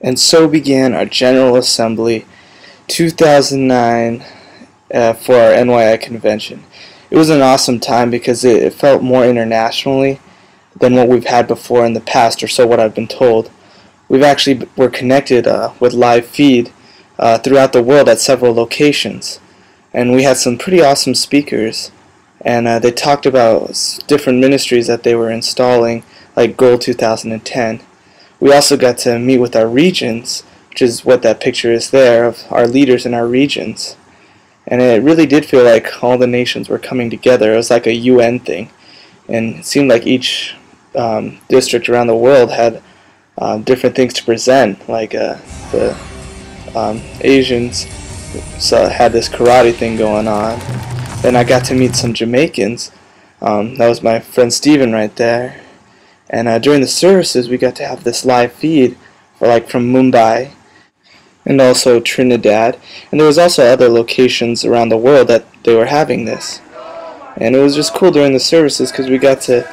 And so began our General Assembly 2009 for our NYI convention. It was an awesome time because it felt more internationally than what we've had before in the past, or so what I've been told. We're connected with live feed throughout the world at several locations, and we had some pretty awesome speakers, and they talked about different ministries that they were installing, like Goal 2010. We also got to meet with our regions, which is what that picture is there, of our leaders in our regions. And it really did feel like all the nations were coming together. It was like a UN thing. And it seemed like each district around the world had different things to present. Like the Asians had this karate thing going on. Then I got to meet some Jamaicans. That was my friend Steven right there. And during the services, we got to have this live feed from Mumbai and also Trinidad. And there was also other locations around the world that they were having this. And it was just cool during the services because we got to,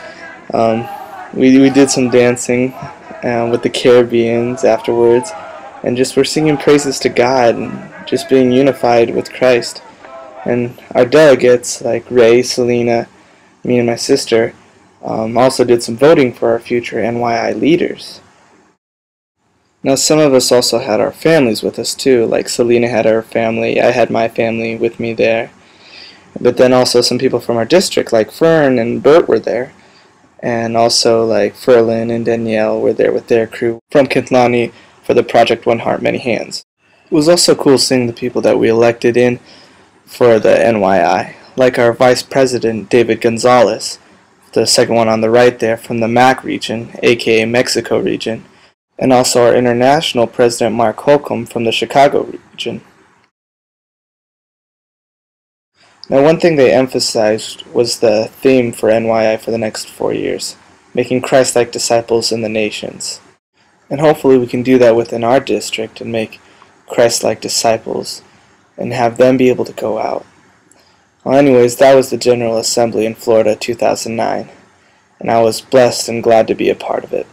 we did some dancing with the Caribbeans afterwards. And just were singing praises to God and just being unified with Christ. And our delegates, like Ray, Selena, me and my sister, also did some voting for our future NYI leaders. Now some of us also had our families with us too, like Selena had her family, I had my family with me there. But then also some people from our district, like Fern and Bert, were there. And also like Ferlin and Danielle were there with their crew from Kintlani for the Project One Heart, Many Hands. It was also cool seeing the people that we elected in for the NYI, like our Vice President, David Gonzalez, the second one on the right there, from the MAC region, aka Mexico region, and also our international president, Mark Holcomb, from the Chicago region. Now one thing they emphasized was the theme for NYI for the next 4 years, making Christ-like disciples in the nations. And hopefully we can do that within our district and make Christ-like disciples and have them be able to go out. Well, anyways, that was the General Assembly in Florida 2009, and I was blessed and glad to be a part of it.